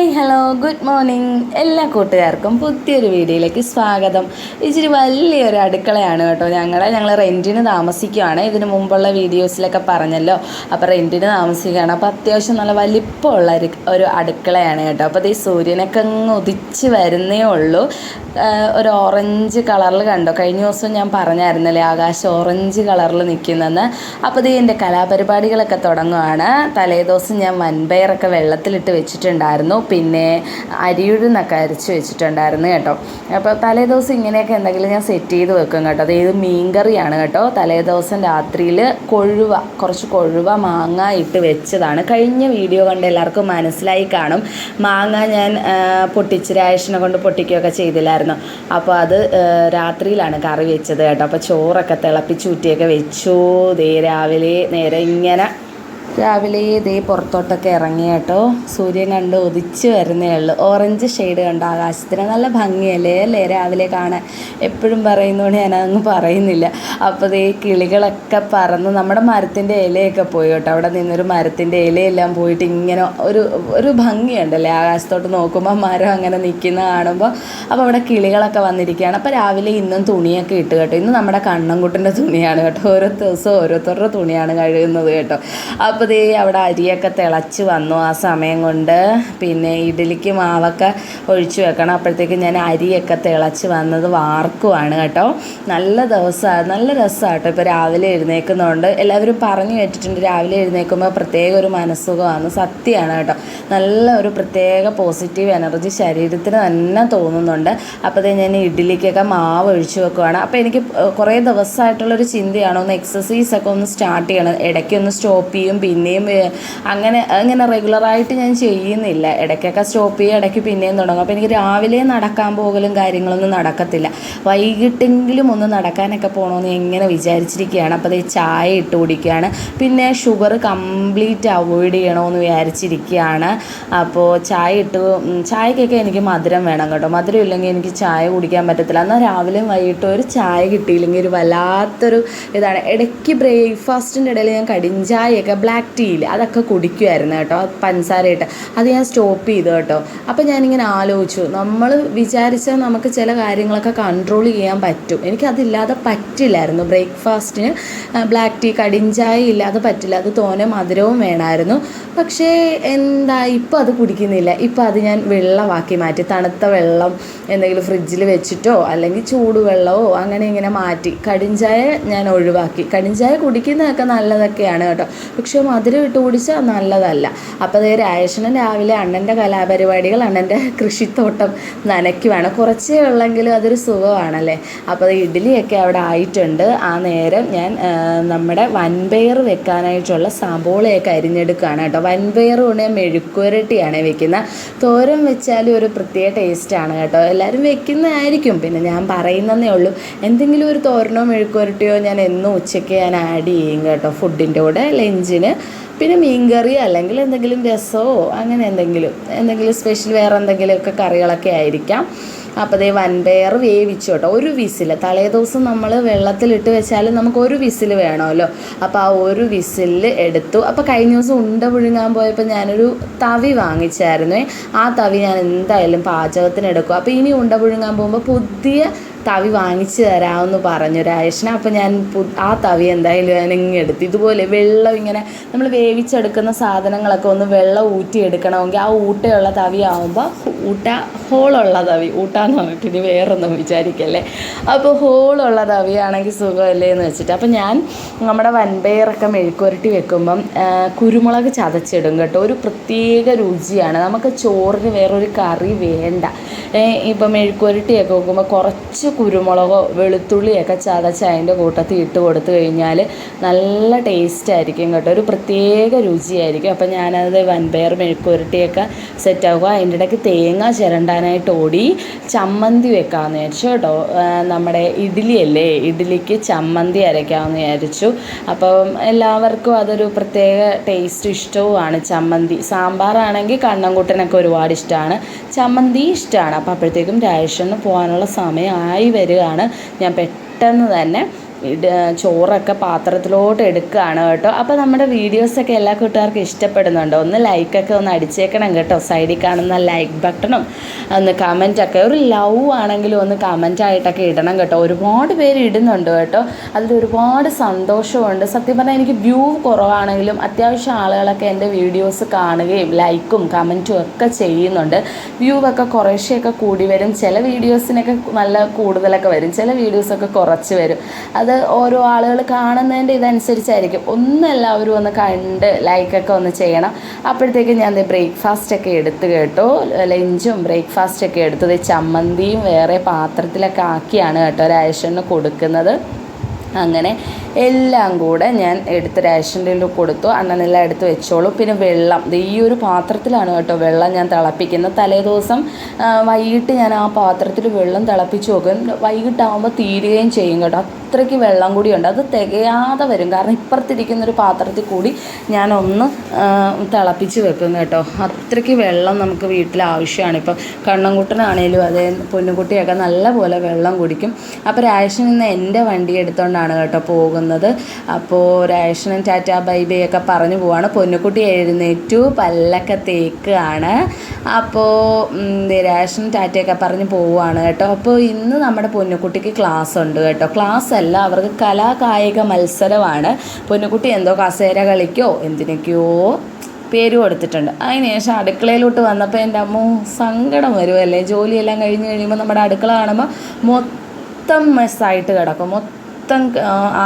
Hi hello good morning എല്ലാ കൂട്ടുകാർക്കും പുതിയൊരു വീഡിയോയിലേക്ക് സ്വാഗതം. ഇച്ചിരി വലിയൊരു അടുക്കളയാണ് കേട്ടോ. ഞങ്ങൾ റെൻറ്റിന് താമസിക്കുകയാണ്. ഇതിന് മുമ്പുള്ള വീഡിയോസിലൊക്കെ പറഞ്ഞല്ലോ. അപ്പോൾ റെൻറ്റിന് താമസിക്കുകയാണ്. അപ്പോൾ അത്യാവശ്യം നല്ല വലിപ്പമുള്ള ഒരു അടുക്കളയാണ് കേട്ടോ. അപ്പോൾ ഈ സൂര്യനൊക്കെ അങ്ങ് ഉദിച്ച് വരുന്നേ ഉള്ളൂ. ഒരു ഓറഞ്ച് കളറിൽ കണ്ടോ, കഴിഞ്ഞ ദിവസം ഞാൻ പറഞ്ഞായിരുന്നല്ലേ ആകാശം ഓറഞ്ച് കളറിൽ നിൽക്കുന്നതെന്ന്. അപ്പോൾ എൻ്റെ കലാപരിപാടികളൊക്കെ തുടങ്ങുകയാണ്. തലേദിവസം ഞാൻ വൻപയറൊക്കെ വെള്ളത്തിലിട്ട് വെച്ചിട്ടുണ്ടായിരുന്നു, പിന്നെ അരിയുഴുന്നൊക്കെ അരച്ച് വെച്ചിട്ടുണ്ടായിരുന്നു കേട്ടോ. അപ്പോൾ തലേദിവസം ഇങ്ങനെയൊക്കെ എന്തെങ്കിലും ഞാൻ സെറ്റ് ചെയ്ത് വെക്കും കേട്ടോ. ഇത് മീൻകറിയാണ് കേട്ടോ. തലേദിവസം രാത്രിയിൽ കുറച്ച് കൊഴുവ മാങ്ങ ഇട്ട് വെച്ചതാണ്. കഴിഞ്ഞ വീഡിയോ കണ്ട് എല്ലാവർക്കും മനസ്സിലായി കാണും. മാങ്ങ ഞാൻ രായേഷനെ കൊണ്ട് പൊട്ടിക്കുകയൊക്കെ ചെയ്തില്ലായിരുന്നു. അപ്പോൾ അത് രാത്രിയിലാണ് കറി വെച്ചത് കേട്ടോ. അപ്പോൾ ചോറൊക്കെ തിളപ്പിച്ചൂറ്റിയൊക്കെ വെച്ചു. രാവിലെ നേരെ ഇങ്ങനെ പുറത്തോട്ടൊക്കെ ഇറങ്ങി കേട്ടോ. സൂര്യൻ കണ്ട് ഉദിച്ച് വരുന്നേ ഉള്ളൂ. ഓറഞ്ച് ഷെയ്ഡ് കണ്ടോ ആകാശത്തിന്, നല്ല ഭംഗിയല്ലേ രാവിലെ കാണാൻ. എപ്പോഴും പറയുന്നതുകൊണ്ട് ഞാനതൊന്നും പറയുന്നില്ല. അപ്പോൾ കിളികളൊക്കെ പറന്ന് നമ്മുടെ മരത്തിൻ്റെ ഇലയൊക്കെ പോയി കേട്ടോ. അവിടെ നിന്നൊരു മരത്തിൻ്റെ ഇലയെല്ലാം പോയിട്ട് ഇങ്ങനെ ഒരു ഭംഗിയുണ്ടല്ലേ ആകാശത്തോട്ട് നോക്കുമ്പോൾ, മരം അങ്ങനെ നിൽക്കുന്ന കാണുമ്പോൾ. അപ്പോൾ അവിടെ കിളികളൊക്കെ വന്നിരിക്കുകയാണ്. അപ്പോൾ രാവിലെ ഇന്നും തുണിയൊക്കെ ഇട്ട് കേട്ടോ. ഇന്ന് നമ്മുടെ കണ്ണൻകുട്ടൻ്റെ തുണിയാണ് കേട്ടോ. ഓരോ ദിവസവും ഓരോരുത്തരുടെ തുണിയാണ് കഴുകുന്നത് കേട്ടോ. അപ്പോൾ അവിടെ അരിയൊക്കെ തിളച്ച് വന്നു. ആ സമയം കൊണ്ട് പിന്നെ ഇഡ്ഡലിക്ക് മാവൊക്കെ ഒഴിച്ചു വെക്കണം. അപ്പോഴത്തേക്ക് ഞാൻ അരിയൊക്കെ തിളച്ച് വന്നത് വാർക്കുവാണ് കേട്ടോ. നല്ല ദിവസമാണ്, നല്ല രസമാണ് കേട്ടോ. ഇപ്പോൾ രാവിലെ എഴുന്നേൽക്കുന്നതുകൊണ്ട് എല്ലാവരും പറഞ്ഞു കേട്ടിട്ടുണ്ട്, രാവിലെ എഴുന്നേൽക്കുമ്പോൾ പ്രത്യേക ഒരു മനസ്സുഖമാണ്. സത്യമാണ് കേട്ടോ. നല്ല ഒരു പ്രത്യേക പോസിറ്റീവ് എനർജി ശരീരത്തിന് തന്നെ തോന്നുന്നുണ്ട്. അപ്പോൾ ഞാൻ ഇഡ്ഡലിക്കൊക്കെ മാവ് ഒഴിച്ചു വെക്കുവാണ്. അപ്പോൾ എനിക്ക് കുറേ ദിവസമായിട്ടുള്ളൊരു ചിന്തയാണ്, ഒന്ന് എക്സസൈസൊക്കെ ഒന്ന് സ്റ്റാർട്ട് ചെയ്യണം. ഇടയ്ക്കൊന്ന് സ്റ്റോപ്പ് ചെയ്യും, പിന്നെയും അങ്ങനെ റെഗുലറായിട്ട് ഞാൻ ചെയ്യുന്നില്ല. ഇടയ്ക്കൊക്കെ സ്റ്റോപ്പ് ചെയ്യും, ഇടയ്ക്ക് പിന്നെയും തുടങ്ങും. അപ്പോൾ എനിക്ക് രാവിലെ നടക്കാൻ പോകലും കാര്യങ്ങളൊന്നും നടക്കത്തില്ല. വൈകിട്ടെങ്കിലും ഒന്ന് നടക്കാനൊക്കെ പോകണമെന്ന് എങ്ങനെ വിചാരിച്ചിരിക്കുകയാണ്. അപ്പോൾ ചായ ഇട്ട് കുടിക്കുകയാണ്. പിന്നെ ഷുഗർ കംപ്ലീറ്റ് അവോയ്ഡ് ചെയ്യണമെന്ന് വിചാരിച്ചിരിക്കുകയാണ്. അപ്പോൾ ചായക്കൊക്കെ എനിക്ക് മധുരം വേണം കേട്ടോ. മധുരം ഇല്ലെങ്കിൽ എനിക്ക് ചായ കുടിക്കാൻ പറ്റത്തില്ല. എന്നാൽ രാവിലെയും വൈകിട്ടും ഒരു ചായ കിട്ടിയില്ലെങ്കിൽ ഒരു വല്ലാത്തൊരു ഇതാണ്. ഇടയ്ക്ക് ബ്രേക്ക്ഫാസ്റ്റിൻ്റെ ഇടയിൽ ഞാൻ കടിഞ്ചായയൊക്കെ ബ്ലാക്ക് ടീയിൽ അതൊക്കെ കുടിക്കുമായിരുന്നു കേട്ടോ, പഞ്ചസാരയിട്ട്. അത് ഞാൻ സ്റ്റോപ്പ് ചെയ്തു കേട്ടോ. അപ്പോൾ ഞാനിങ്ങനെ ആലോചിച്ചു, നമ്മൾ വിചാരിച്ചാൽ നമുക്ക് ചില കാര്യങ്ങളൊക്കെ കൺട്രോൾ ചെയ്യാൻ പറ്റും. എനിക്കതില്ലാതെ പറ്റില്ലായിരുന്നു. ബ്രേക്ക്ഫാസ്റ്റിന് ബ്ലാക്ക് ടീ കടിഞ്ചായ ഇല്ലാതെ പറ്റില്ല. അത് തോനെ മധുരവും വേണമായിരുന്നു. പക്ഷേ ഇപ്പോൾ അത് കുടിക്കുന്നില്ല. ഇപ്പോൾ അത് ഞാൻ വെള്ളമാക്കി മാറ്റി. തണുത്ത വെള്ളം എന്തെങ്കിലും ഫ്രിഡ്ജിൽ വെച്ചിട്ടോ അല്ലെങ്കിൽ ചൂടുവെള്ളമോ അങ്ങനെ ഇങ്ങനെ മാറ്റി. കടിഞ്ചായ ഞാൻ ഒഴിവാക്കി. കടിഞ്ചായ കുടിക്കുന്നതൊക്കെ നല്ലതൊക്കെയാണ് കേട്ടോ, പക്ഷേ മധുരം ഇട്ട് കുടിച്ചാൽ നല്ലതല്ല. അപ്പോൾ രായേഷനും രാവിലെ അണ്ണൻ്റെ കലാപരിപാടികൾ, അണ്ണൻ്റെ കൃഷിത്തോട്ടം നനയ്ക്കുവാണ്. കുറച്ചേ ഉള്ളെങ്കിലും അതൊരു സുഖമാണല്ലേ. അപ്പോൾ ഇഡ്ഡലിയൊക്കെ അവിടെ ആയിട്ടുണ്ട്. ആ നേരം ഞാൻ നമ്മുടെ വൻപയർ വെക്കാനായിട്ടുള്ള സബോളയൊക്കെ അരിഞ്ഞെടുക്കുകയാണ് കേട്ടോ. വൻപയർ കൊണ്ട് ഞാൻ മെഴുക്കുവരട്ടിയാണ് വെക്കുന്നത്. തോരൻ വെച്ചാലും ഒരു പ്രത്യേക ടേസ്റ്റാണ് കേട്ടോ. എല്ലാവരും വെക്കുന്നതായിരിക്കും, പിന്നെ ഞാൻ പറയുന്നതേ ഉള്ളൂ. എന്തെങ്കിലും ഒരു തോരനോ മെഴുക്കുവരട്ടിയോ ഞാൻ എന്നും ഉച്ചയ്ക്ക് ഞാൻ ആഡ് ചെയ്യും കേട്ടോ ഫുഡിൻ്റെ കൂടെ ലഞ്ചിന്. പിന്നെ മീൻകറി അല്ലെങ്കിൽ എന്തെങ്കിലും രസമോ അങ്ങനെ എന്തെങ്കിലും സ്പെഷ്യൽ വേറെ എന്തെങ്കിലുമൊക്കെ കറികളൊക്കെ ആയിരിക്കാം. അപ്പോൾ വൻപയർ വേവിച്ചു കേട്ടോ. ഒരു വിസിൽ, തലേദിവസം നമ്മൾ വെള്ളത്തിലിട്ട് വെച്ചാലും നമുക്ക് ഒരു വിസിൽ വേണമല്ലോ. അപ്പോൾ ആ ഒരു വിസിലിൽ എടുത്തു. അപ്പോൾ കഴിഞ്ഞ ദിവസം ഉണ്ട പുഴുങ്ങാൻ പോയപ്പോൾ ഞാനൊരു തവി വാങ്ങിച്ചായിരുന്നു. ആ തവി ഞാൻ എന്തായാലും പാചകത്തിന് എടുക്കും. അപ്പോൾ ഇനി ഉണ്ട പുഴുങ്ങാൻ പോകുമ്പോൾ പുതിയ തവി വാങ്ങിച്ചു തരാമെന്ന് പറഞ്ഞു രായേഷന്. അപ്പോൾ ഞാൻ ആ തവി എന്തായാലും ഞാനിങ്ങനെ എടുത്തു. ഇതുപോലെ വെള്ളം ഇങ്ങനെ നമ്മൾ വേവിച്ചെടുക്കുന്ന സാധനങ്ങളൊക്കെ ഒന്ന് വെള്ളം ഊറ്റിയെടുക്കണമെങ്കിൽ ആ ഊട്ടയുള്ള തവി ആകുമ്പോൾ ഹോളുള്ള തവി, ഊട്ടാന്ന് പറഞ്ഞിട്ട് ഇനി വേറൊന്നും വിചാരിക്കല്ലേ. അപ്പോൾ ഹോളുള്ള തവിയാണെങ്കിൽ സുഖമല്ലേ എന്ന് വെച്ചിട്ട്. അപ്പോൾ ഞാൻ നമ്മുടെ വൻപയറൊക്കെ മെഴുക്കുവരട്ടി വെക്കുമ്പം കുരുമുളക് ചതച്ചിടും കേട്ടോ. ഒരു പ്രത്യേക രുചിയാണ്. നമുക്ക് ചോറിന് വേറൊരു കറി വേണ്ട. ഇപ്പം മെഴുക്കുവരട്ടിയൊക്കെ വെക്കുമ്പോൾ കുറച്ച് കുരുമുളകോ വെളുത്തുള്ളിയൊക്കെ ചതച്ച് അതിൻ്റെ കൂട്ടത്തിൽ ഇട്ട് കൊടുത്തു കഴിഞ്ഞാൽ നല്ല ടേസ്റ്റ് ആയിരിക്കും കേട്ടോ. ഒരു പ്രത്യേക രുചിയായിരിക്കും. അപ്പോൾ ഞാനത് വൻപയർ മെഴുക്കുവരട്ടിയൊക്കെ സെറ്റാക്കുക. അതിൻ്റെ ഇടയ്ക്ക് തേങ്ങ ചിരണ്ടാനായിട്ട് ഓടി ചമ്മന്തി വെക്കാമെന്ന് വിചാരിച്ചു കേട്ടോ. നമ്മുടെ ഇഡ്ഡലിയല്ലേ, ഇഡ്ഡലിക്ക് ചമ്മന്തി അരയ്ക്കാമെന്ന് വിചാരിച്ചു. അപ്പം എല്ലാവർക്കും അതൊരു പ്രത്യേക ടേസ്റ്റ് ഇഷ്ടവുമാണ് ചമ്മന്തി. സാമ്പാറാണെങ്കിൽ കണ്ണൻകുട്ടനൊക്കെ ഒരുപാട് ഇഷ്ടമാണ്, ചമ്മന്തി ഇഷ്ടമാണ്. അപ്പോൾ അപ്പോഴത്തേക്കും രായേഷന് പോകാനുള്ള സമയമായി വരികയാണ്. ഞാൻ പെട്ടെന്ന് തന്നെ ചോറൊക്കെ പാത്രത്തിലോട്ട് എടുക്കുകയാണ് കേട്ടോ. അപ്പോൾ നമ്മുടെ വീഡിയോസൊക്കെ എല്ലാ കൂട്ടുകാർക്കും ഇഷ്ടപ്പെടുന്നുണ്ടോ? ഒന്ന് ലൈക്കൊക്കെ ഒന്ന് അടിച്ചേക്കണം കേട്ടോ. സൈഡിൽ കാണുന്ന ലൈക്ക് ബട്ടണും ഒന്ന് കമൻറ്റൊക്കെ, ഒരു ലവ് ആണെങ്കിലും ഒന്ന് കമൻറ്റായിട്ടൊക്കെ ഇടണം കേട്ടോ. ഒരുപാട് പേര് ഇടുന്നുണ്ട് കേട്ടോ. അതിലൊരുപാട് സന്തോഷമുണ്ട്. സത്യം പറഞ്ഞാൽ എനിക്ക് വ്യൂ കുറവാണെങ്കിലും അത്യാവശ്യം ആളുകളൊക്കെ എൻ്റെ വീഡിയോസ് കാണുകയും ലൈക്കും കമൻറ്റും ഒക്കെ ചെയ്യുന്നുണ്ട്. വ്യൂ ഒക്കെ കുറേശ്ശെയൊക്കെ കൂടി വരും. ചില വീഡിയോസിനൊക്കെ നല്ല കൂടുതലൊക്കെ വരും, ചില വീഡിയോസൊക്കെ കുറച്ച് വരും. അത് ഓരോ ആളുകൾ കാണുന്നതിൻ്റെ ഇതനുസരിച്ചായിരിക്കും. എല്ലാവരും ഒന്ന് കണ്ട് ലൈക്കൊക്കെ ഒന്ന് ചെയ്യണം. അപ്പോഴത്തേക്ക് ഞാൻ ബ്രേക്ക്ഫാസ്റ്റൊക്കെ എടുത്ത് കേട്ടോ. ലഞ്ചും ബ്രേക്ക്ഫാസ്റ്റൊക്കെ എടുത്തത് ചമ്മന്തിയും വേറെ പാത്രത്തിലൊക്കെ ആക്കിയാണ് കേട്ടോ റേഷന് കൊടുക്കുന്നത്. അങ്ങനെ എല്ലാം കൂടെ ഞാൻ എടുത്ത് റേഷൻ്റെ കൊടുത്തു. അണ്ണനെല്ലാം എടുത്ത് വെച്ചോളൂ. പിന്നെ വെള്ളം ഈ ഒരു പാത്രത്തിലാണ് കേട്ടോ വെള്ളം ഞാൻ തിളപ്പിക്കുന്നത്. തലേദിവസം വൈകിട്ട് ഞാൻ ആ പാത്രത്തിൽ വെള്ളം തിളപ്പിച്ച് വെക്കും. വൈകിട്ടാകുമ്പോൾ തീരുകയും ചെയ്യും കേട്ടോ. അത്രയ്ക്ക് വെള്ളം കൂടിയുണ്ട്. അത് തികയാതെ വരും. കാരണം ഇപ്പുറത്തിരിക്കുന്നൊരു പാത്രത്തിൽ കൂടി ഞാനൊന്ന് തിളപ്പിച്ച് വെക്കും കേട്ടോ. അത്രയ്ക്ക് വെള്ളം നമുക്ക് വീട്ടിൽ ആവശ്യമാണ്. ഇപ്പം കണ്ണൻകുട്ടനാണേലും അതേ പൊന്നുകുട്ടിയൊക്കെ നല്ലപോലെ വെള്ളം കുടിക്കും. അപ്പോൾ റേഷൻ ഇന്ന് എൻ്റെ വണ്ടി എടുത്തുകൊണ്ടാണ് കേട്ടോ പോകുന്നത്. അപ്പോൾ റേഷനും ടാറ്റ ബൈ ബൈ ഒക്കെ പറഞ്ഞു പോവാണ്. പൊന്നുകുട്ടി എഴുന്നേറ്റു, പല്ലൊക്കെ തേക്കുകയാണ്. അപ്പോൾ റേഷനും ടാറ്റയൊക്കെ പറഞ്ഞ് പോവുകയാണ് കേട്ടോ. അപ്പോൾ ഇന്ന് നമ്മുടെ പൊന്നുകുട്ടിക്ക് ക്ലാസ് ഉണ്ട് കേട്ടോ. ക്ലാസ് അല്ല, അവർക്ക് കലാകായിക മത്സരമാണ്. പൊന്നുകുട്ടി എന്തോ കസേര കളിക്കോ എന്തിനൊക്കെയോ പേര് കൊടുത്തിട്ടുണ്ട്. അതിനുശേഷം അടുക്കളയിലോട്ട് വന്നപ്പോൾ എൻ്റെ അമ്മ സങ്കടം വരുമല്ലേ. ജോലിയെല്ലാം കഴിഞ്ഞ് കഴിയുമ്പോൾ നമ്മുടെ അടുക്കള കാണുമ്പോൾ മൊത്തം മെസ്സായിട്ട് കിടക്കും, മൊത്തം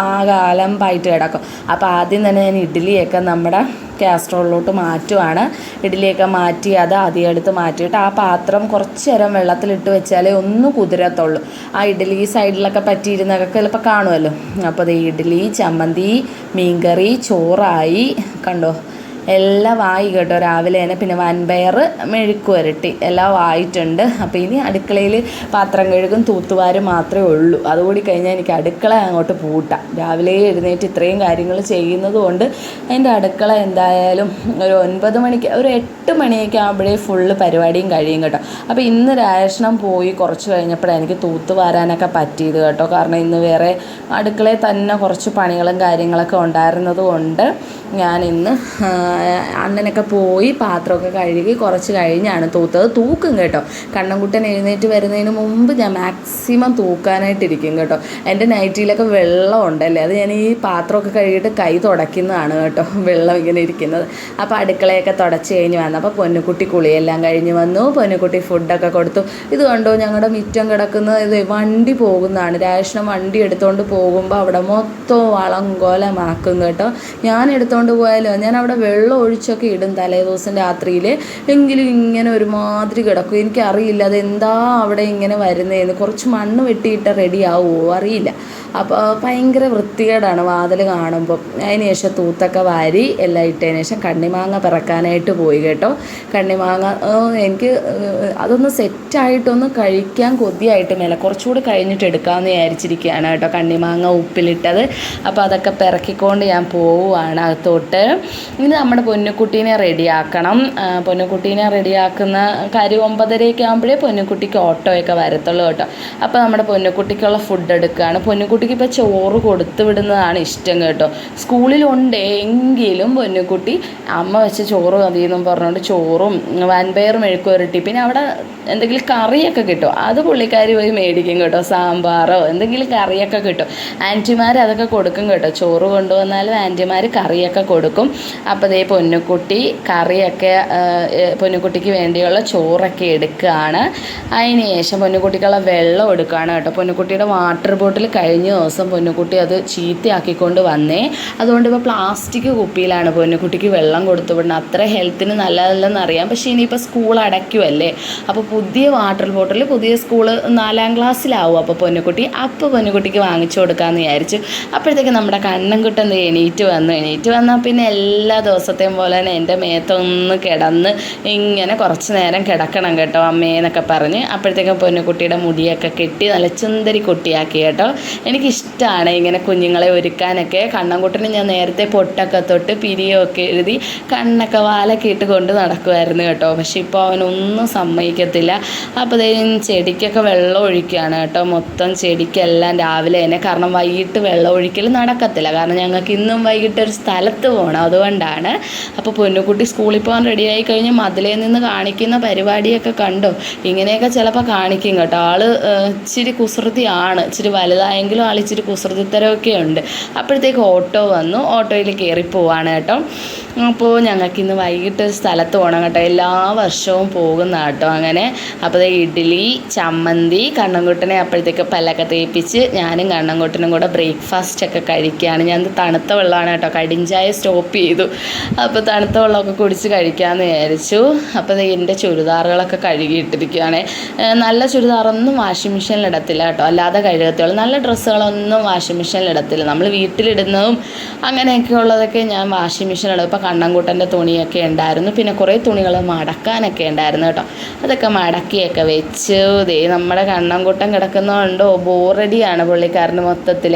ആകെ അലമ്പായിട്ട് കിടക്കും. അപ്പോൾ ആദ്യം തന്നെ ഞാൻ ഇഡ്ഡലിയൊക്കെ നമ്മുടെ കാസ്ട്രോളിലോട്ട് മാറ്റുവാണ്. ഇഡ്ഡലിയൊക്കെ മാറ്റി അത് ആദ്യം എടുത്ത് മാറ്റിയിട്ട് ആ പാത്രം കുറച്ച് നേരം വെള്ളത്തിലിട്ട് വെച്ചാലേ ഒന്ന് കുതിരത്തുള്ളൂ. ആ ഇഡ്ഡലി സൈഡിലൊക്കെ പറ്റിയിരുന്നൊക്കെ ചിലപ്പോൾ കാണുമല്ലോ. അപ്പോൾ അത് ഇഡ്ഡലി, ചമ്മന്തി, മീൻകറി, ചോറായി കണ്ടോ, എല്ലാം ആയി കേട്ടോ രാവിലെ തന്നെ. പിന്നെ വൻപയർ, മെഴുക്ക് പുരട്ടി എല്ലാം ആയിട്ടുണ്ട്. അപ്പോൾ ഇനി അടുക്കളയിൽ പാത്രം കഴുകും തൂത്തുവാരും മാത്രമേ ഉള്ളൂ. അതുകൂടി കഴിഞ്ഞാൽ എനിക്ക് അടുക്കള അങ്ങോട്ട് പൂട്ടാം. രാവിലെ എഴുന്നേറ്റ് ഇത്രയും കാര്യങ്ങൾ ചെയ്യുന്നത് കൊണ്ട് എൻ്റെ അടുക്കള എന്തായാലും ഒരു 9 മണിക്ക്, ഒരു 8 മണിയൊക്കെ ആകുമ്പോഴേ ഫുള്ള് പരിപാടിയും കഴിയും കേട്ടോ. അപ്പോൾ ഇന്ന് റേഷനം പോയി കുറച്ച് കഴിഞ്ഞപ്പോഴാണ് എനിക്ക് തൂത്തുവാരാനൊക്കെ പറ്റിയത് കേട്ടോ. കാരണം ഇന്ന് വേറെ അടുക്കളയിൽ തന്നെ കുറച്ച് പണികളും കാര്യങ്ങളൊക്കെ ഉണ്ടായിരുന്നത് കൊണ്ട് ഞാൻ ഇന്ന് അണ്ണനൊക്കെ പോയി പാത്രമൊക്കെ കഴുകി കുറച്ച് കഴിഞ്ഞാണ് തൂത്തത്. തൂക്കും കേട്ടോ. കണ്ണൻകുട്ടൻ എഴുന്നേറ്റ് വരുന്നതിന് മുമ്പ് ഞാൻ മാക്സിമം തൂക്കാനായിട്ടിരിക്കും കേട്ടോ. എൻ്റെ നൈറ്റിയിലൊക്കെ വെള്ളം ഉണ്ടല്ലേ, അത് ഞാൻ ഈ പാത്രമൊക്കെ കഴുകിയിട്ട് കൈ തുടയ്ക്കുന്നതാണ് കേട്ടോ, വെള്ളം ഇങ്ങനെ ഇരിക്കുന്നത്. അപ്പോൾ അടുക്കളയൊക്കെ തുടച്ച് കഴിഞ്ഞ് വന്നപ്പോൾ പൊന്നുകുട്ടി കുളിയെല്ലാം കഴിഞ്ഞ് വന്നു. പൊന്നുകുട്ടി ഫുഡൊക്കെ കൊടുത്തു. ഇത് കണ്ടോ, ഞങ്ങളുടെ മുറ്റം കിടക്കുന്നത് ഇത് വണ്ടി പോകുന്നതാണ്. റേഷനും വണ്ടി എടുത്തുകൊണ്ട് പോകുമ്പോൾ അവിടെ മൊത്തം വളം കോലമാക്കും കേട്ടോ. ഞാൻ എടുത്തുകൊണ്ട് പോയാലോ, ഞാൻ അവിടെ വെള്ളം ഒഴിച്ചൊക്കെ ഇടും തലേദിവസം രാത്രിയിൽ. എങ്കിലും ഇങ്ങനെ ഒരുമാതിരി കിടക്കും. എനിക്കറിയില്ല അതെന്താ അവിടെ ഇങ്ങനെ വരുന്നതെന്ന്. കുറച്ച് മണ്ണ് വെട്ടിയിട്ട് റെഡിയാവുമോ അറിയില്ല. അപ്പോൾ ഭയങ്കര വൃത്തികേടാണ് വാതിൽ കാണുമ്പോൾ. അതിന് ശേഷം തൂത്തൊക്കെ വാരി എല്ലാം ഇട്ടതിന് ശേഷം കണ്ണിമാങ്ങ പിറക്കാനായിട്ട് പോയി കേട്ടോ. കണ്ണിമാങ്ങ എനിക്ക് അതൊന്ന് സെറ്റായിട്ടൊന്ന് കഴിക്കാൻ കൊതിയായിട്ട് മേലെ കുറച്ചുകൂടി കഴിഞ്ഞിട്ട് എടുക്കാമെന്ന് വിചാരിച്ചിരിക്കുകയാണ് കേട്ടോ. കണ്ണിമാങ്ങ ഉപ്പിലിട്ടത്. അപ്പോൾ അതൊക്കെ പിറക്കിക്കൊണ്ട് ഞാൻ പോവുകയാണ് അകത്തോട്ട്. ഇനി നമ്മുടെ പൊന്നുകുട്ടീനെ റെഡിയാക്കണം. പൊന്നുകുട്ടീനെ റെഡിയാക്കുന്ന കാര്യം 9:30 ആകുമ്പോഴേ പൊന്നുകുട്ടിക്ക് ഓട്ടോയൊക്കെ വരത്തുള്ളൂ കേട്ടോ. അപ്പോൾ നമ്മുടെ പൊന്നുകുട്ടിക്കുള്ള ഫുഡ് എടുക്കുകയാണ്. പൊന്നുകുട്ടിക്ക് ഇപ്പോൾ ചോറ് കൊടുത്തു വിടുന്നതാണ് ഇഷ്ടം കേട്ടോ. സ്കൂളിലുണ്ട് എങ്കിലും പൊന്നുകുട്ടി അമ്മ വെച്ച ചോറ് മതിയെന്നും പറഞ്ഞുകൊണ്ട് ചോറും വൻപയർ മെഴുക്ക് പുരട്ടി, പിന്നെ അവിടെ എന്തെങ്കിലും കറിയൊക്കെ കിട്ടും, അത് പുള്ളിക്കാരി പോയി മേടിക്കും കേട്ടോ. സാമ്പാറോ എന്തെങ്കിലും കറിയൊക്കെ കിട്ടും. ആൻറ്റിമാർ അതൊക്കെ കൊടുക്കും കേട്ടോ. ചോറ് കൊണ്ടുവന്നാലും ആൻറ്റിമാർ കറിയൊക്കെ കൊടുക്കും. അപ്പോൾ ദേ പൊന്നുകുട്ടി കറിയൊക്കെ പൊന്നുകുട്ടിക്ക് വേണ്ടിയുള്ള ചോറൊക്കെ എടുക്കുകയാണ്. അതിന് ശേഷം പൊന്നുകുട്ടിക്കുള്ള വെള്ളം എടുക്കുകയാണ് കേട്ടോ. പൊന്നുകുട്ടിയുടെ വാട്ടർ ബോട്ടിൽ കഴിഞ്ഞ ദിവസം പൊന്നുകുട്ടി അത് ചീത്തയാക്കിക്കൊണ്ട് വന്നേ. അതുകൊണ്ട് ഇപ്പോൾ പ്ലാസ്റ്റിക് കുപ്പിയിലാണ് പൊന്നുകുട്ടിക്ക് വെള്ളം കൊടുത്തു വിടുന്നത്. അത്ര ഹെൽത്തിന് നല്ലതല്ലെന്നറിയാം. പക്ഷേ ഇനിയിപ്പോൾ സ്കൂൾ അടയ്ക്കുമല്ലേ, അപ്പോൾ പുതിയ വാട്ടർ ബോട്ടിൽ പുതിയ സ്കൂൾ 4ാം ക്ലാസ്സിലാവും. അപ്പോൾ പൊന്നുകുട്ടിക്ക് വാങ്ങിച്ചു കൊടുക്കാമെന്ന് വിചാരിച്ചു. അപ്പോഴത്തേക്ക് നമ്മുടെ കണ്ണൻകുട്ടൻ എണീറ്റ് വന്നാൽ പിന്നെ എല്ലാ ദിവസവും ദിവസത്തെയും പോലെ തന്നെ എൻ്റെ മേത്തൊന്ന് കിടന്ന് ഇങ്ങനെ കുറച്ച് നേരം കിടക്കണം കേട്ടോ അമ്മേന്നൊക്കെ പറഞ്ഞ്. അപ്പോഴത്തേക്കും പൊന്നുകുട്ടിയുടെ മുടിയൊക്കെ കെട്ടി നല്ല ചുന്ദരി കുട്ടിയാക്കി കേട്ടോ. എനിക്കിഷ്ടമാണ് ഇങ്ങനെ കുഞ്ഞുങ്ങളെ ഒരുക്കാനൊക്കെ. കണ്ണൻകുട്ടന് ഞാൻ നേരത്തെ പൊട്ടൊക്കെ തൊട്ട് പിരിയൊക്കെ എഴുതി കണ്ണൊക്കെ വാലൊക്കെ ഇട്ട് കൊണ്ട് നടക്കുമായിരുന്നു കേട്ടോ. പക്ഷെ ഇപ്പോൾ അവനൊന്നും സമ്മതിക്കത്തില്ല. അപ്പോൾ ചെടിക്കൊക്കെ വെള്ളം ഒഴിക്കുകയാണ് കേട്ടോ. മൊത്തം ചെടിക്കെല്ലാം രാവിലെ തന്നെ, കാരണം വൈകിട്ട് വെള്ളം ഒഴിക്കൽ നടക്കത്തില്ല. കാരണം ഞങ്ങൾക്ക് ഇന്നും വൈകിട്ട് ഒരു സ്ഥലത്ത് പോകണം, അതുകൊണ്ടാണ്. അപ്പോൾ പൊന്നുകുട്ടി സ്കൂളിൽ പോകാൻ റെഡിയായി കഴിഞ്ഞ് മതിലേ നിന്ന് കാണിക്കുന്ന പരിപാടിയൊക്കെ കണ്ടോ. ഇങ്ങനെയൊക്കെ ചിലപ്പോൾ കാണിക്കും കേട്ടോ. ആള് ഇച്ചിരി കുസൃതിയാണ്, ഇച്ചിരി വലുതായെങ്കിലും ആൾ ഇച്ചിരി കുസൃതിത്തരമൊക്കെ ഉണ്ട്. അപ്പോഴത്തേക്ക് ഓട്ടോ വന്നു, ഓട്ടോയിൽ കയറി പോവാണ് കേട്ടോ. അപ്പോൾ ഞങ്ങൾക്കിന്ന് വൈകിട്ട് ഒരു സ്ഥലത്ത് പോകണം കേട്ടോ. എല്ലാ വർഷവും പോകുന്ന കേട്ടോ അങ്ങനെ. അപ്പോൾ ഇഡ്ഡലി ചമ്മന്തി, കണ്ണൻകുട്ടനെ അപ്പോഴത്തേക്ക് പല്ലൊക്കെ തേപ്പിച്ച് ഞാനും കണ്ണൻകുട്ടനും കൂടെ ബ്രേക്ക്ഫാസ്റ്റൊക്കെ കഴിക്കുകയാണ്. ഞാൻ തണുത്ത വെള്ളമാണ് കേട്ടോ, കടിഞ്ചായ സ്റ്റോപ്പ് ചെയ്തു. അപ്പോൾ തണുത്ത വെള്ളമൊക്കെ കുടിച്ച് കഴിക്കാമെന്ന് വിചാരിച്ചു. അപ്പോൾ എൻ്റെ ചുരിദാറുകളൊക്കെ കഴുകിയിട്ടിരിക്കുകയാണ്. നല്ല ചുരിദാറൊന്നും വാഷിംഗ് മെഷീനിലിടത്തില്ല കേട്ടോ, അല്ലാതെ കഴുകത്തുള്ളൂ. നല്ല ഡ്രസ്സുകളൊന്നും വാഷിംഗ് മെഷീനിലിടത്തില്ല. നമ്മൾ വീട്ടിലിടുന്നതും അങ്ങനെയൊക്കെ ഉള്ളതൊക്കെ ഞാൻ വാഷിംഗ് മെഷീനിലിടും. ഇപ്പോൾ കണ്ണൻകുട്ടൻ്റെ തുണിയൊക്കെ ഉണ്ടായിരുന്നു, പിന്നെ കുറേ തുണികൾ മടക്കാനൊക്കെ ഉണ്ടായിരുന്നു കേട്ടോ. അതൊക്കെ മടക്കിയൊക്കെ വെച്ചു. നമ്മുടെ കണ്ണൻകുട്ടൻ കിടക്കുന്നതുകൊണ്ടോ ബോറടിയാണ് പുള്ളിക്കാരന് മൊത്തത്തിൽ.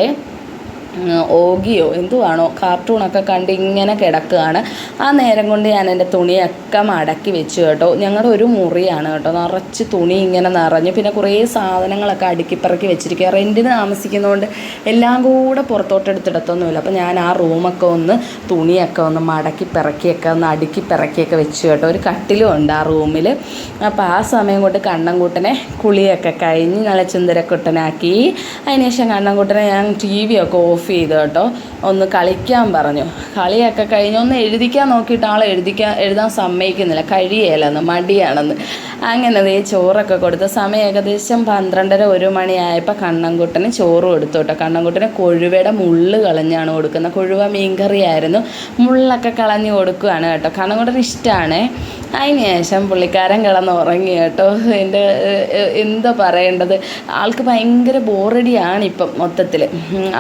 ഓഗിയോ എന്തുവാണോ കാർട്ടൂണൊക്കെ കണ്ട് ഇങ്ങനെ കിടക്കുകയാണ്. ആ നേരം കൊണ്ട് ഞാൻ എൻ്റെ തുണിയൊക്കെ മടക്കി വെച്ചു കേട്ടോ. ഞങ്ങളുടെ ഒരു മുറിയാണ് കേട്ടോ, നിറച്ച് തുണി ഇങ്ങനെ നിറഞ്ഞു. പിന്നെ കുറേ സാധനങ്ങളൊക്കെ അടുക്കിപ്പറക്കി വെച്ചിരിക്കുക. റെൻറ്റിന് താമസിക്കുന്നതുകൊണ്ട് എല്ലാം കൂടെ പുറത്തോട്ട് എടുത്തിടത്തൊന്നുമില്ല. അപ്പോൾ ഞാൻ ആ റൂമൊക്കെ ഒന്ന് തുണിയൊക്കെ ഒന്ന് മടക്കി പിറക്കിയൊക്കെ ഒന്ന് അടുക്കി പിറക്കിയൊക്കെ വെച്ചു കേട്ടോ. ഒരു കട്ടിലും ഉണ്ട് ആ റൂമിൽ. അപ്പോൾ ആ സമയം കൊണ്ട് കണ്ണൻകുട്ടനെ കുളിയൊക്കെ കഴിഞ്ഞ് നല്ല ചുന്ദരക്കുട്ടനാക്കി. അതിനുശേഷം കണ്ണൻകുട്ടനെ ഞാൻ TV ഒക്കെ ഓഫ് ചെയ്തു കേട്ടോ. ഒന്ന് കളിക്കാൻ പറഞ്ഞു. കളിയൊക്കെ കഴിഞ്ഞ് ഒന്ന് എഴുതിക്കാൻ നോക്കിയിട്ട് ആൾ എഴുതാൻ സമ്മതിക്കുന്നില്ല, കഴിയേലെന്ന്, മടിയാണെന്ന്. അങ്ങനെ ചോറൊക്കെ കൊടുത്ത് സമയം ഏകദേശം 12:30-1 മണിയായപ്പോൾ കണ്ണൻകുട്ടന് ചോറ് കൊടുത്തു കേട്ടോ. കണ്ണൻകുട്ടന് കൊഴുവയുടെ മുള്ള് കളഞ്ഞാണ് കൊടുക്കുന്നത്. കൊഴുവ മീൻകറിയായിരുന്നു, മുള്ളൊക്കെ കളഞ്ഞ് കൊടുക്കുകയാണ് കേട്ടോ. കണ്ണൻകുട്ടന് ഇഷ്ടമാണ്. അതിന് ശേഷം പുള്ളിക്കാരൻ കിടന്ന് ഉറങ്ങി കേട്ടോ. എൻ്റെ എന്താ പറയേണ്ടത്, ആൾക്ക് ഭയങ്കര ബോറടിയാണ് ഇപ്പം മൊത്തത്തിൽ.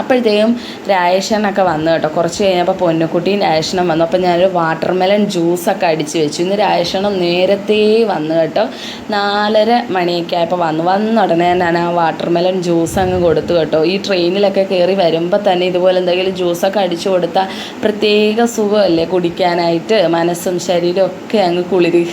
അപ്പോഴത്തേക്കും രാജേഷനൊക്കെ വന്നു കേട്ടോ. കുറച്ച് കഴിഞ്ഞപ്പോൾ പൊന്നുകുട്ടിയും രാജേഷനും വന്നു. അപ്പോൾ ഞാനൊരു വാട്ടർമെലൺ ജ്യൂസൊക്കെ അടിച്ച് വെച്ചു. ഇന്ന് രാജേഷനും നേരത്തെ വന്നു കേട്ടോ. 4:30 മണിയൊക്കെ ആയപ്പോൾ വന്ന ഉടനെ ഞാൻ ആ വാട്ടർമെലൺ ജ്യൂസ് അങ്ങ് കൊടുത്തു കേട്ടോ. ഈ ട്രെയിനിലൊക്കെ കയറി വരുമ്പോൾ തന്നെ ഇതുപോലെ എന്തെങ്കിലും ജ്യൂസൊക്കെ അടിച്ചു കൊടുത്താൽ പ്രത്യേക സുഖമല്ലേ കുടിക്കാനായിട്ട്, മനസ്സും ശരീരവും ഒക്കെ അങ്ങ് കുളിരി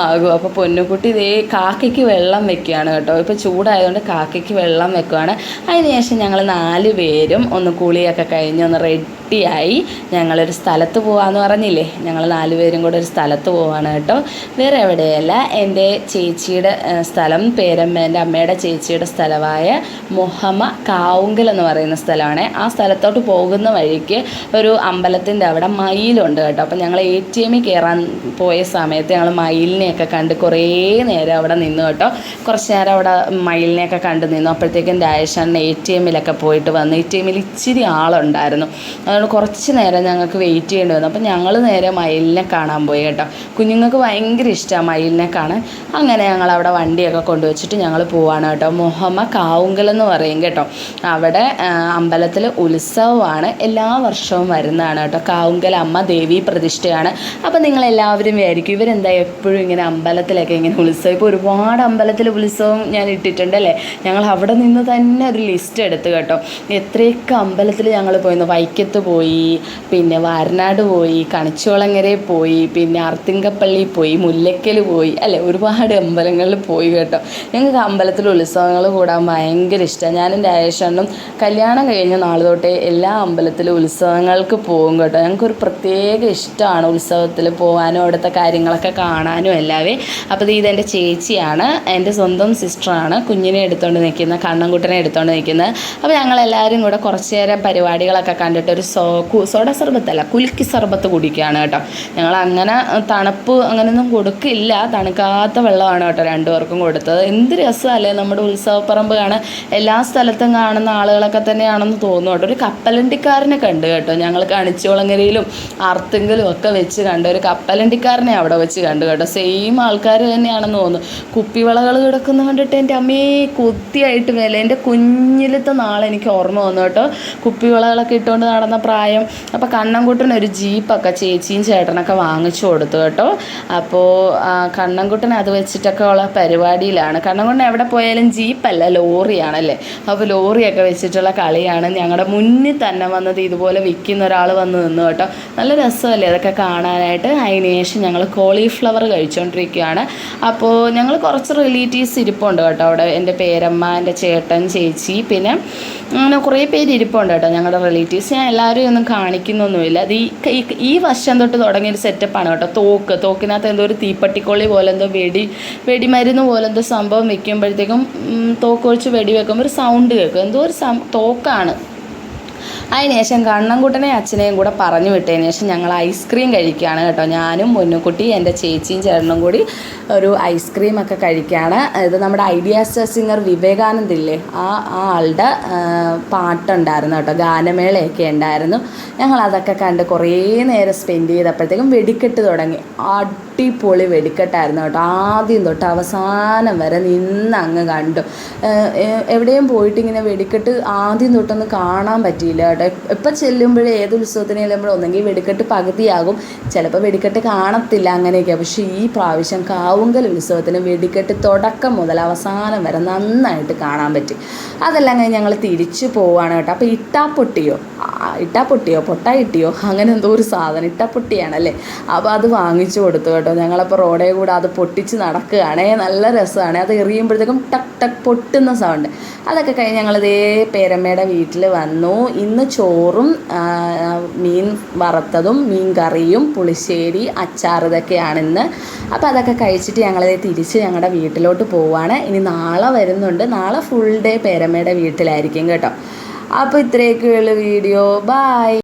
ആകും. അപ്പോൾ പൊന്നുകുട്ടി കാക്കയ്ക്ക് വെള്ളം വെക്കുകയാണ് കേട്ടോ. ഇപ്പോൾ ചൂടായതുകൊണ്ട് കാക്കയ്ക്ക് വെള്ളം വെക്കുകയാണ്. അതിനുശേഷം ഞങ്ങൾ 4 പേരും ഒന്ന് കുളിയൊക്കെ കഴിഞ്ഞ് ഒന്ന് റെഡിയായി ഞങ്ങളൊരു സ്ഥലത്ത് പോകാമെന്ന് പറഞ്ഞില്ലേ, ഞങ്ങൾ 4 പേരും കൂടെ ഒരു സ്ഥലത്ത് പോവാണ് കേട്ടോ. വേറെ എവിടെയല്ല, എൻ്റെ ചേച്ചിയുടെ സ്ഥലം, പേരമ്മേൻ്റെ അമ്മയുടെ ചേച്ചിയുടെ സ്ഥലമായ മുഹമ്മ കാവുങ്കൽ എന്ന് പറയുന്ന സ്ഥലമാണ്. ആ സ്ഥലത്തോട്ട് പോകുന്ന വഴിക്ക് ഒരു അമ്പലത്തിൻ്റെ അവിടെ മയിലുണ്ട് കേട്ടോ. അപ്പോൾ ഞങ്ങൾ ATM കയറാൻ പോയ സമയത്ത് ഞങ്ങൾ മയിലിനെയൊക്കെ കണ്ട് കുറേ നേരം അവിടെ നിന്നു കേട്ടോ. കുറച്ച് നേരം അവിടെ മയിലിനെയൊക്കെ കണ്ട് നിന്നു. അപ്പോഴത്തേക്കും രാജേഷണ്ണൻ ATMലൊക്കെ പോയിട്ട് വന്നു. ATMൽ ഇച്ചിരി ആളുണ്ടായിരുന്നു, അതുകൊണ്ട് കുറച്ച് നേരം ഞങ്ങൾക്ക് വെയിറ്റ് ചെയ്യേണ്ടി വന്നു. അപ്പോൾ ഞങ്ങൾ നേരെ മയിലിനെ കാണാൻ പോയി കേട്ടോ. കുഞ്ഞുങ്ങൾക്ക് ഭയങ്കര ഇഷ്ടമാണ് മയിലിനെ കാണാൻ. അങ്ങനെ ഞങ്ങൾ അവിടെ വണ്ടിയൊക്കെ കൊണ്ടുവച്ചിട്ട് ഞങ്ങൾ പോവാണ് കേട്ടോ. മുഹമ്മ കാവുങ്കൽ എന്ന് പറയും കേട്ടോ. അവിടെ അമ്പലത്തിൽ ഉത്സവമാണ്, എല്ലാ വർഷവും വരുന്നതാണ് കേട്ടോ. കാവുങ്കൽ അമ്മ ദേവീ പ്രതിഷ്ഠയാണ്. അപ്പോൾ നിങ്ങളെല്ലാവരും വിചാരിക്കും ഇവരെന്താ എപ്പോഴും ഇങ്ങനെ അമ്പലത്തിലൊക്കെ ഇങ്ങനെ ഉത്സവം. ഇപ്പോൾ ഒരുപാട് അമ്പലത്തിൽ ഉത്സവം ഞാൻ ഇട്ടിട്ടുണ്ടല്ലേ. ഞങ്ങൾ അവിടെ നിന്ന് തന്നെ ഒരു ലിസ്റ്റ് എടുത്ത് കേട്ടോ. എത്രയൊക്കെ അമ്പലത്തിൽ ഞങ്ങൾ പോയിരുന്നു. വൈക്കത്ത് പോയി, പിന്നെ വാരനാട് പോയി, കണിച്ചോളങ്ങരയിൽ പോയി, പിന്നെ അർത്തിങ്കപ്പള്ളി പോയി, മുല്ലയ്ക്കൽ പോയി, അല്ലേ, ഒരുപാട് അമ്പലങ്ങളിൽ പോയി കേട്ടോ. ഞങ്ങൾക്ക് അമ്പലത്തിൽ ഉത്സവങ്ങൾ കൂടാൻ ഭയങ്കര ഇഷ്ടമാണ്. ഞാനും രാജേഷണ്ണും കല്യാണം കഴിഞ്ഞ നാൾ തൊട്ടേ എല്ലാ അമ്പലത്തിലും ഉത്സവങ്ങൾക്ക് പോകും കേട്ടോ. ഞങ്ങൾക്കൊരു പ്രത്യേക ഇഷ്ടമാണ് ഉത്സവത്തിൽ പോകാനും അവിടുത്തെ കാര്യങ്ങളൊക്കെ കാണാനും എല്ലാവേ. അപ്പോൾ ഇതെൻ്റെ ചേച്ചിയാണ്, എൻ്റെ സ്വന്തം സിസ്റ്ററാണ്. കുഞ്ഞിനെ എടുത്തുകൊണ്ട് നിൽക്കുന്ന, കണ്ണൻകുട്ടനെ എടുത്തുകൊണ്ട് നിൽക്കുന്നത്. അപ്പോൾ ഞങ്ങളെല്ലാവരും കൂടെ കുറച്ച് നേരം പരിപാടികളൊക്കെ കണ്ടിട്ട് ഒരു സോഡ സർബത്തല്ല, കുലുക്കി സർബത്ത് കുടിക്കുകയാണ് കേട്ടോ. ഞങ്ങൾ അങ്ങനെ തണുപ്പ് അങ്ങനെയൊന്നും കൊടുക്കില്ല, തണുക്കാത്ത വെള്ളമാണ് കേട്ടോ 2 പേർക്കും കൊടുത്തത്. എന്ത് രസമല്ലേ നമ്മുടെ ഉത്സവപ്പറമ്പ് കാണാൻ. എല്ലാ സ്ഥലത്തും കാണുന്ന ആളുകളൊക്കെ തന്നെയാണെന്ന് തോന്നുന്നു കേട്ടോ. ഒരു കപ്പലണ്ടിക്കാരനെ കണ്ടു കേട്ടോ. ഞങ്ങൾ കണിച്ചോളങ്ങരയിലും ആർത്തിങ്കലും ഒക്കെ വെച്ച് കണ്ട ഒരു കപ്പലണ്ടിക്കാരനെ അവിടെ വെച്ച് കണ്ടു കേട്ടോ. സെയിം ആൾക്കാർ തന്നെയാണെന്ന് തോന്നുന്നു. കുപ്പിവളകൾ കിടക്കുന്ന കണ്ടിട്ട് എൻ്റെ അമ്മയെ കൊത്തിയായിട്ട് മേലെ എൻ്റെ കുഞ്ഞിലത്തെ നാളെ എനിക്ക് ഓർമ്മ വന്നു കേട്ടോ. കുപ്പിവളകളൊക്കെ ഇട്ടുകൊണ്ട് നടന്ന പ്രായം. അപ്പോൾ കണ്ണൻകുട്ടനൊരു ജീപ്പൊക്കെ ചേച്ചിയും ചേട്ടനൊക്കെ വാങ്ങിച്ചു കൊടുത്തു കേട്ടോ. അപ്പോൾ കണ്ണൻകുട്ടൻ അത് വെച്ചിട്ടൊക്കെ ഉള്ള പരിപാടിയിലാണ്. കണ്ണൻകുട്ടൻ എവിടെ പോയാലും ജീപ്പല്ല, ലോറിയാണല്ലേ. അപ്പോൾ ലോറിയൊക്കെ വെച്ചിട്ടുള്ള കളിയാണ്. ഞങ്ങളുടെ മുന്നിൽ തന്നെ വന്നത് ഇതുപോലെ വിൽക്കുന്ന ഒരാൾ വന്ന് നിന്നു കേട്ടോ. നല്ല രസമല്ലേ അതൊക്കെ കാണാനായിട്ട്. അതിന് ശേഷം ഞങ്ങൾ കോളിഫ്ലവർ കഴിച്ചുകൊണ്ടിരിക്കുകയാണ്. അപ്പോൾ ഞങ്ങൾ കുറച്ച് റിലേറ്റീവ്സ് ഇരിപ്പുണ്ട് കേട്ടോ അവിടെ. എൻ്റെ പേരമ്മ, എൻ്റെ ചേട്ടൻ, ചേച്ചി, പിന്നെ അങ്ങനെ കുറേ പേര് ഇരിപ്പുണ്ട് കേട്ടോ ഞങ്ങളുടെ റിലേറ്റീവ്സ്. ഞാൻ എല്ലാവരും ഒന്നും കാണിക്കുന്നൊന്നുമില്ല. അത് ഈ വർഷം തൊട്ട് തുടങ്ങിയൊരു സെറ്റപ്പാണ് കേട്ടോ. തോക്കിനകത്ത് എന്തോ ഒരു തീപ്പട്ടിക്കൊള്ളി പോലെ എന്തോ വെടിമരുന്ന് പോലെ എന്തോ സംഭവം വെക്കുമ്പോഴത്തേക്കും തോക്കൊഴിച്ച് വെടി വെക്കുമ്പോൾ ഒരു സൗണ്ട് കേൾക്കും. എന്തോ ഒരു തോക്കാണ്. അതിന് ശേഷം കണ്ണൻകുട്ടനെയും അച്ഛനെയും കൂടെ പറഞ്ഞു വിട്ടതിന് ശേഷം ഞങ്ങൾ ഐസ്ക്രീം കഴിക്കുകയാണ് കേട്ടോ. ഞാനും മുന്നുകുട്ടി, എൻ്റെ ചേച്ചിയും ചേട്ടനും കൂടി ഒരു ഐസ്ക്രീമൊക്കെ കഴിക്കുകയാണ്. ഇത് നമ്മുടെ ഐഡിയ സ്റ്റാർ സിംഗർ വിവേകാനന്ദ് ഇല്ലേ, ആ ആളുടെ പാട്ടുണ്ടായിരുന്നു കേട്ടോ. ഗാനമേളയൊക്കെ ഉണ്ടായിരുന്നു. ഞങ്ങളതൊക്കെ കണ്ട് കുറേ നേരം സ്പെൻഡ് ചെയ്തപ്പോഴത്തേക്കും വെടിക്കെട്ട് തുടങ്ങി. അടിപൊളി വെടിക്കെട്ടായിരുന്നു കേട്ടോ. ആദ്യം തൊട്ട് അവസാനം വരെ നിന്ന് അങ്ങ് കണ്ടു. എവിടെയും പോയിട്ട് ഇങ്ങനെ വെടിക്കെട്ട് ആദ്യം തൊട്ടൊന്നും കാണാൻ പറ്റിയില്ല കേട്ടോ. എപ്പോൾ ചെല്ലുമ്പോഴേ ഏത് ഉത്സവത്തിന് ചെല്ലുമ്പോഴും ഒന്നെങ്കിൽ വെടിക്കെട്ട് പകുതിയാകും, ചിലപ്പോൾ വെടിക്കെട്ട് കാണത്തില്ല, അങ്ങനെയൊക്കെയാണ്. പക്ഷേ ഈ പ്രാവശ്യം കാവുങ്കൽ ഉത്സവത്തിന് വെടിക്കെട്ട് തുടക്കം മുതൽ അവസാനം വരെ നന്നായിട്ട് കാണാൻ പറ്റി. അതെല്ലാം കഴിഞ്ഞ് ഞങ്ങൾ തിരിച്ചു പോവുകയാണ് കേട്ടോ. അപ്പോൾ ഇട്ടാപ്പൊട്ടിയോ പൊട്ടായിട്ടിയോ അങ്ങനെ എന്തോ ഒരു സാധനം, ഇട്ടാപ്പൊട്ടിയാണല്ലേ. അപ്പോൾ അത് വാങ്ങിച്ചു കൊടുത്തു കേട്ടോ. ഞങ്ങളപ്പോൾ റോഡേ കൂടെ അത് പൊട്ടിച്ച് നടക്കുകയാണേ. നല്ല രസമാണ്. അത് എറിയുമ്പോഴത്തേക്കും ടക്ക് ടക്ക് പൊട്ടുന്ന സൗണ്ട്. അതൊക്കെ കഴിഞ്ഞ് ഞങ്ങളിതേ പേരമ്മയുടെ വീട്ടിൽ വന്നു. ഇന്ന് ചോറും മീൻ വറുത്തതും മീൻ കറിയും പുളിശ്ശേരി അച്ചാർ ഇതൊക്കെയാണ് ഇന്ന്. അപ്പോൾ അതൊക്കെ കഴിച്ചിട്ട് ഞങ്ങളിതേ തിരിച്ച് ഞങ്ങളുടെ വീട്ടിലോട്ട് പോവുകയാണ്. ഇനി നാളെ വരുന്നുണ്ട്. നാളെ ഫുൾ ഡേ പേരമ്മയുടെ വീട്ടിലായിരിക്കും കേട്ടോ. അപ്പോൾ ഇത്രയൊക്കെയുള്ള വീഡിയോ. ബൈ.